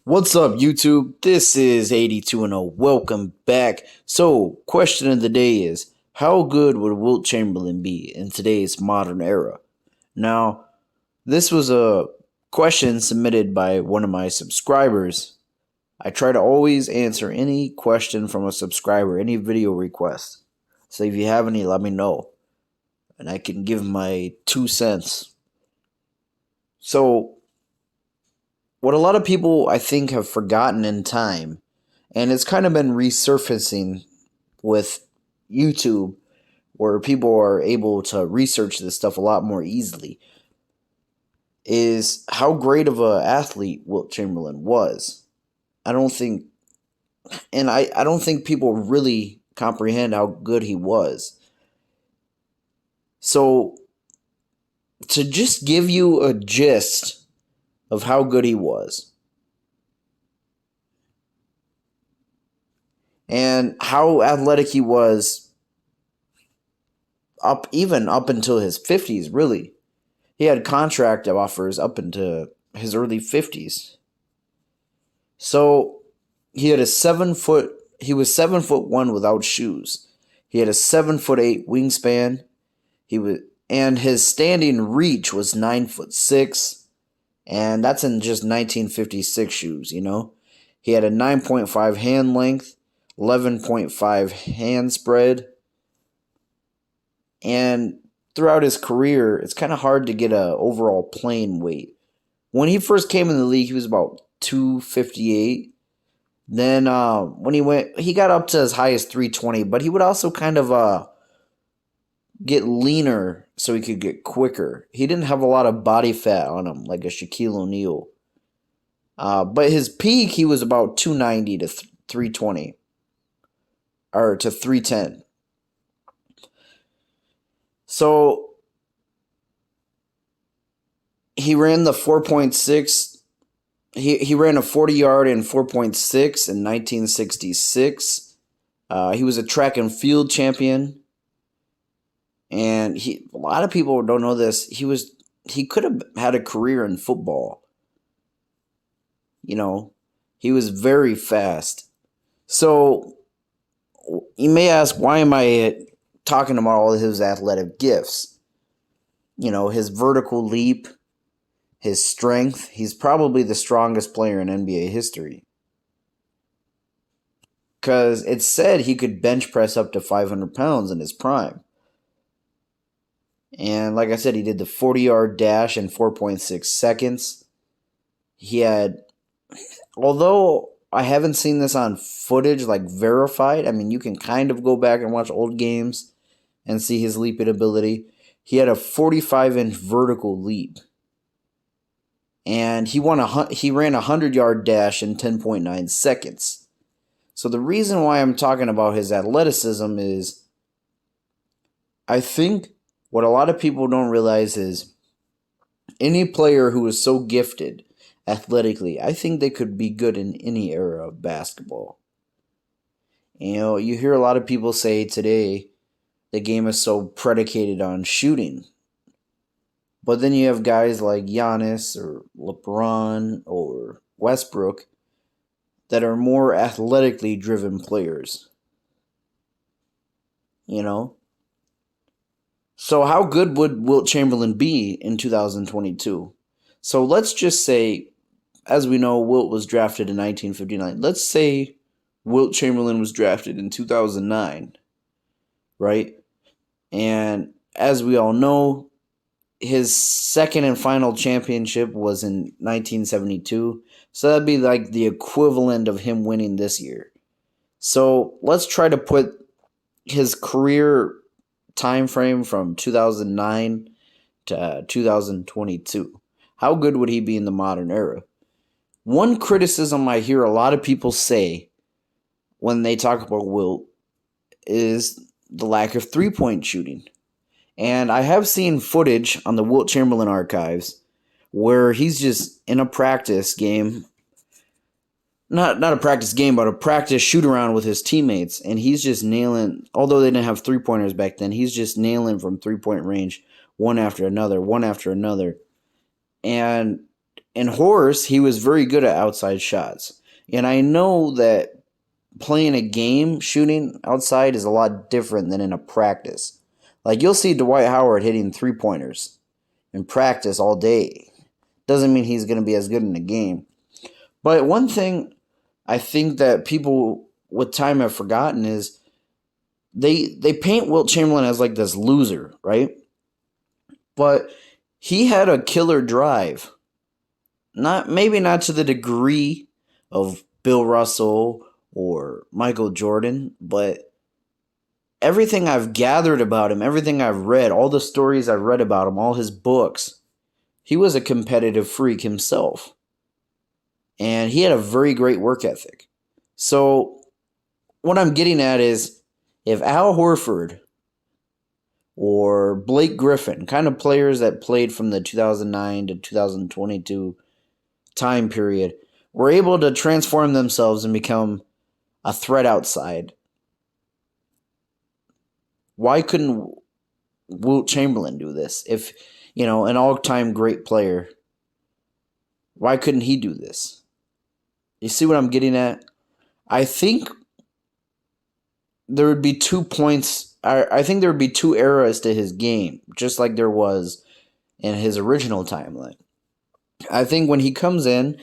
What's up, YouTube? This is 82 Welcome back. So, question of the day is how good would Wilt Chamberlain be in today's modern era? Now, this was a question submitted by one of my subscribers. I try to always answer any question from a subscriber, any video request. So, if you have any, let me know, and I can give my 2 cents. So, what a lot of people I think have forgotten in time, and it's kind of been resurfacing with YouTube, where people are able to research this stuff a lot more easily, is how great of a athlete Wilt Chamberlain was. I don't think, and I don't think people really comprehend how good he was. So, to just give you a gist of how good he was, and how athletic he was even up until his 50s, really. He had contract offers up into his early 50s. So he was 7'1" without shoes. He had a 7'8" wingspan. And his standing reach was 9'6", and that's in just 1956 shoes, you know. He had a 9.5 hand length, 11.5 hand spread, and throughout his career, it's kind of hard to get a overall playing weight. When he first came in the league, he was about 258. Then when he got up to as high as 320, but he would also kind of get leaner so he could get quicker. He didn't have a lot of body fat on him like a Shaquille O'Neal. But his peak, he was about 290 to 320, or to 310. So he ran the 4.6. He ran a 40-yard in 4.6 in 1966. He was a track and field champion. And a lot of people don't know this. He could have had a career in football. You know, he was very fast. So you may ask, why am I talking about all of his athletic gifts? You know, his vertical leap, his strength. He's probably the strongest player in NBA history. Because it's said he could bench press up to 500 pounds in his prime. And like I said, he did the 40-yard dash in 4.6 seconds. He had, although I haven't seen this on footage, like verified, I mean, you can kind of go back and watch old games and see his leaping ability. He had a 45-inch vertical leap. And he ran a 100-yard dash in 10.9 seconds. So the reason why I'm talking about his athleticism is, I think what a lot of people don't realize is any player who is so gifted athletically, I think they could be good in any era of basketball. You know, you hear a lot of people say today the game is so predicated on shooting. But then you have guys like Giannis or LeBron or Westbrook that are more athletically driven players. You know? So how good would Wilt Chamberlain be in 2022? So let's just say, as we know, Wilt was drafted in 1959. Let's say Wilt Chamberlain was drafted in 2009, right? And as we all know, his second and final championship was in 1972. So that'd be like the equivalent of him winning this year. So let's try to put his career time frame from 2009 to 2022. How good would he be in the modern era? One criticism I hear a lot of people say when they talk about Wilt is the lack of three-point shooting. And I have seen footage on the Wilt Chamberlain archives where he's just in a practice game, not a practice game, but a practice shoot around with his teammates, and he's just nailing, although they didn't have three-pointers back then, he's just nailing from three-point range one after another. And in Horse, he was very good at outside shots. And I know that playing a game shooting outside is a lot different than in a practice. Like you'll see Dwight Howard hitting 3-pointers in practice all day. Doesn't mean he's going to be as good in the game. But one thing I think that people with time have forgotten is they paint Wilt Chamberlain as like this loser, right? But he had a killer drive. Maybe not to the degree of Bill Russell or Michael Jordan, but everything I've gathered about him, everything I've read, all the stories I've read about him, all his books, he was a competitive freak himself. And he had a very great work ethic. So what I'm getting at is if Al Horford or Blake Griffin, kind of players that played from the 2009 to 2022 time period, were able to transform themselves and become a threat outside, why couldn't Wilt Chamberlain do this? If, an all-time great player, why couldn't he do this? You see what I'm getting at? I think there would be 2 points. I think there would be 2 eras to his game, just like there was in his original timeline. I think when he comes in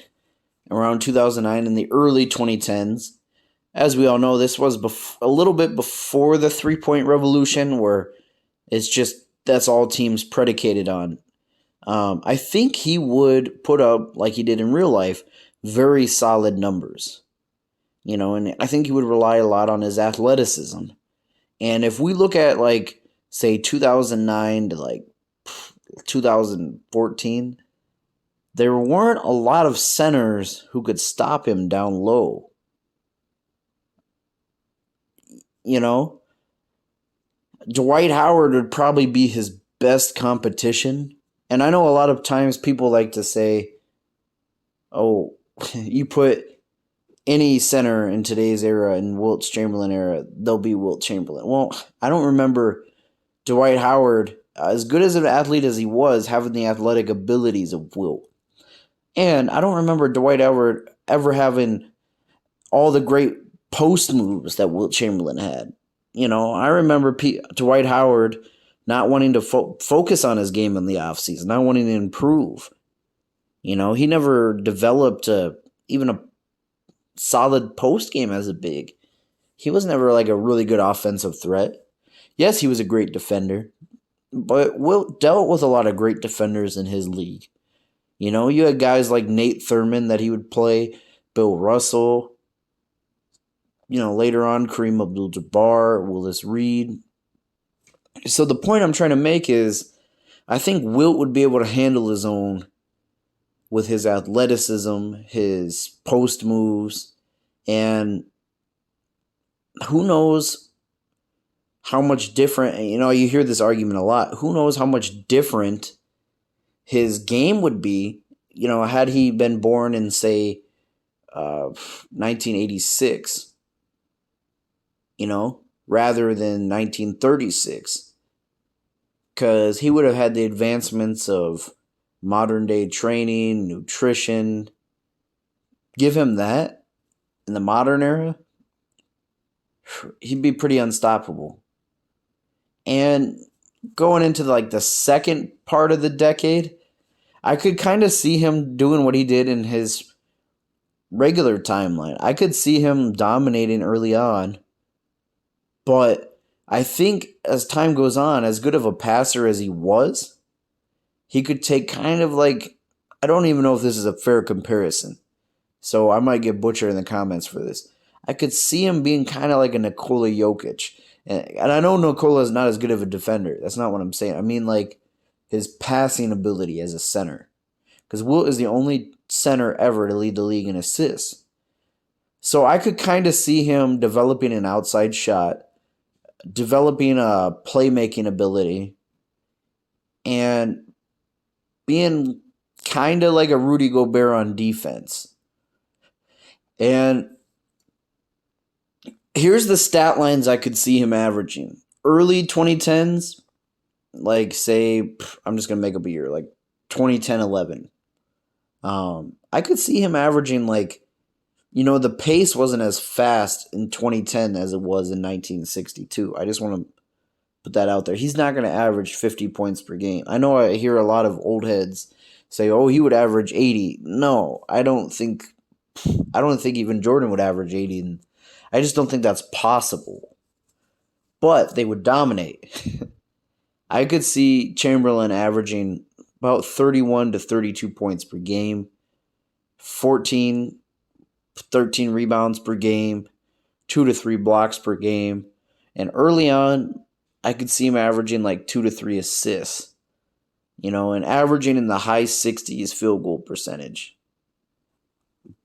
around 2009 in the early 2010s, as we all know, this was a little bit before the three-point revolution, where it's just that's all teams predicated on. I think he would put up, like he did in real life, very solid numbers. And I think he would rely a lot on his athleticism. And if we look at, like, say, 2009 to, like, 2014, there weren't a lot of centers who could stop him down low. Dwight Howard would probably be his best competition. And I know a lot of times people like to say, oh, you put any center in today's era, in Wilt Chamberlain era, they'll be Wilt Chamberlain. Well, I don't remember Dwight Howard, as good as an athlete as he was, having the athletic abilities of Wilt. And I don't remember Dwight Howard ever having all the great post moves that Wilt Chamberlain had. I remember Dwight Howard not wanting to focus on his game in the offseason, not wanting to improve. He never developed even a solid post game as a big. He was never like a really good offensive threat. Yes, he was a great defender, but Wilt dealt with a lot of great defenders in his league. You had guys like Nate Thurman that he would play, Bill Russell, later on Kareem Abdul-Jabbar, Willis Reed. So the point I'm trying to make is I think Wilt would be able to handle his own with his athleticism, his post moves, and who knows how much different, you hear this argument a lot, who knows how much different his game would be, had he been born in, say, 1986, rather than 1936. Because he would have had the advancements of modern day training, nutrition. Give him that in the modern era, he'd be pretty unstoppable. And going into the second part of the decade, I could kind of see him doing what he did in his regular timeline. I could see him dominating early on, but I think as time goes on, as good of a passer as he was, he could take kind of I don't even know if this is a fair comparison, so I might get butchered in the comments for this. I could see him being kind of like a Nikola Jokic. And I know Nikola is not as good of a defender. That's not what I'm saying. I mean his passing ability as a center. Because Wilt is the only center ever to lead the league in assists. So I could kind of see him developing an outside shot, developing a playmaking ability, and being kind of like a Rudy Gobert on defense. And here's the stat lines I could see him averaging. Early 2010s, say, I'm just going to make up a year, 2010-11. I could see him averaging like, the pace wasn't as fast in 2010 as it was in 1962. I just want to put that out there. He's not going to average 50 points per game. I know I hear a lot of old heads say, "Oh, he would average 80." No, I don't think. I don't think even Jordan would average 80. And I just don't think that's possible. But they would dominate. I could see Chamberlain averaging about 31 to 32 points per game, 14, 13 rebounds per game, 2 to 3 blocks per game. And early on, I could see him averaging like 2 to 3 assists, and averaging in the high 60s field goal percentage.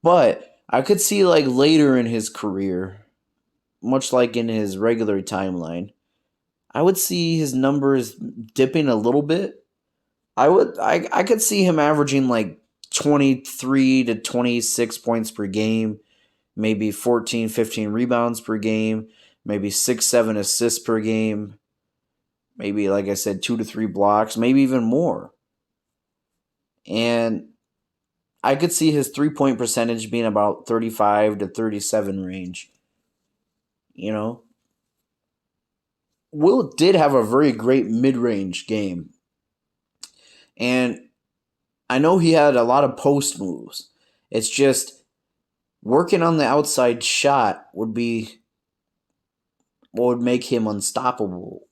But I could see like later in his career, much like in his regular timeline, I would see his numbers dipping a little bit. I could see him averaging like 23 to 26 points per game, maybe 14, 15 rebounds per game, maybe 6, 7 assists per game, maybe, like I said, 2 to 3 blocks, maybe even more. And I could see his 3-point percentage being about 35 to 37 range. Will did have a very great mid-range game. And I know he had a lot of post moves. It's just working on the outside shot would be what would make him unstoppable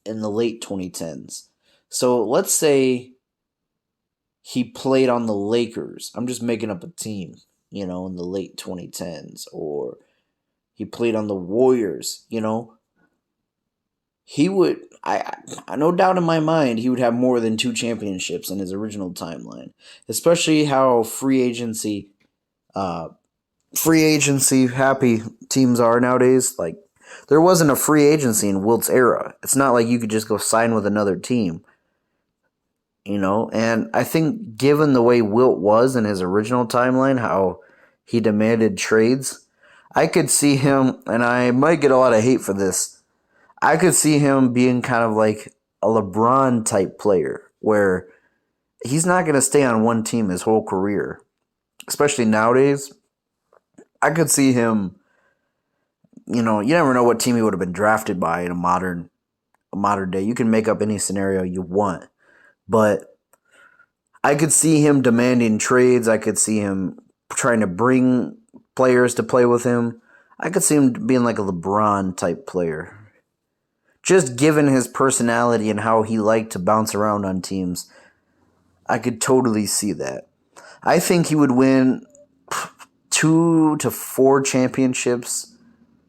in the late 2010s. So let's say he played on the Lakers. I'm just making up a team, in the late 2010s. Or he played on the Warriors, He would, I no doubt in my mind, he would have more than 2 championships in his original timeline. Especially how free agency happy teams are nowadays. Like, there wasn't a free agency in Wilt's era. It's not like you could just go sign with another team. And I think given the way Wilt was in his original timeline, how he demanded trades, I could see him, and I might get a lot of hate for this, I could see him being kind of like a LeBron type player, where he's not going to stay on one team his whole career. Especially nowadays, I could see him, you never know what team he would have been drafted by in a modern day. You can make up any scenario you want. But I could see him demanding trades. I could see him trying to bring players to play with him. I could see him being like a LeBron type player. Just given his personality and how he liked to bounce around on teams, I could totally see that. I think he would win 2 to 4 championships,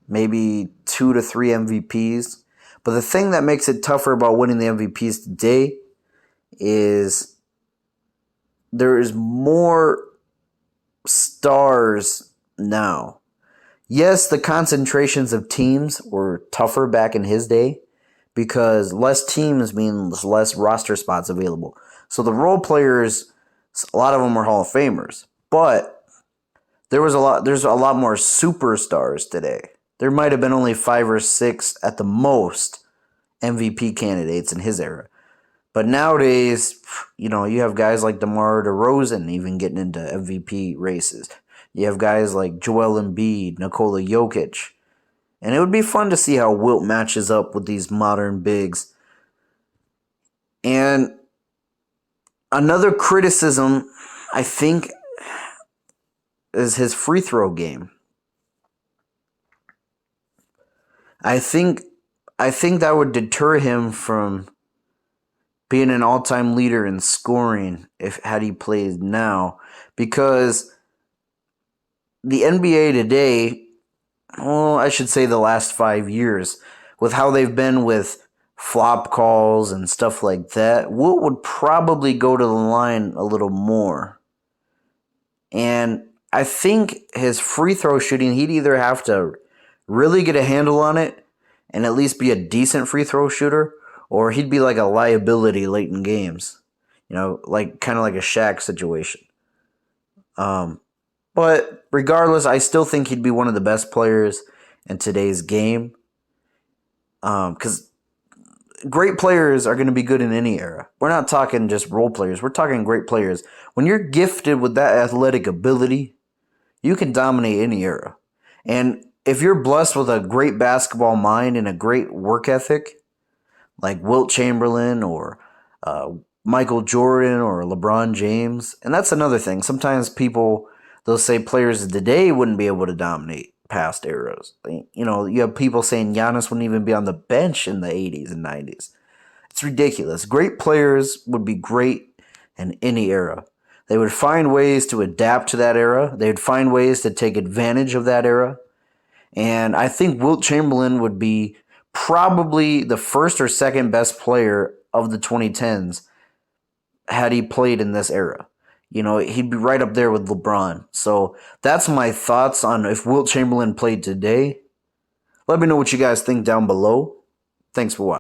maybe 2 to 3 MVPs. But the thing that makes it tougher about winning the MVPs today is there is more stars now. Yes, the concentrations of teams were tougher back in his day because less teams means less roster spots available. So the role players, a lot of them were Hall of Famers, but there's a lot more superstars today. There might have been only 5 or 6 at the most MVP candidates in his era. But nowadays, you have guys like DeMar DeRozan even getting into MVP races. You have guys like Joel Embiid, Nikola Jokic. And it would be fun to see how Wilt matches up with these modern bigs. And another criticism, I think, is his free throw game. I think that would deter him from being an all-time leader in scoring had he played now, because the NBA today, well, I should say the last 5 years, with how they've been with flop calls and stuff like that, Wilt would probably go to the line a little more. And I think his free throw shooting, he'd either have to really get a handle on it and at least be a decent free throw shooter, or he'd be like a liability late in games. Like kind of like a Shaq situation. But regardless, I still think he'd be one of the best players in today's game. Because great players are going to be good in any era. We're not talking just role players. We're talking great players. When you're gifted with that athletic ability, you can dominate any era. And if you're blessed with a great basketball mind and a great work ethic, like Wilt Chamberlain or uh, Michael Jordan or LeBron James. And that's another thing. Sometimes people, they'll say players of today wouldn't be able to dominate past eras. You know, you have people saying Giannis wouldn't even be on the bench in the 80s and 90s. It's ridiculous. Great players would be great in any era. They would find ways to adapt to that era. They would find ways to take advantage of that era. And I think Wilt Chamberlain would be probably the first or second best player of the 2010s had he played in this era. You know, he'd be right up there with LeBron. So that's my thoughts on if Wilt Chamberlain played today. Let me know what you guys think down below. Thanks for watching.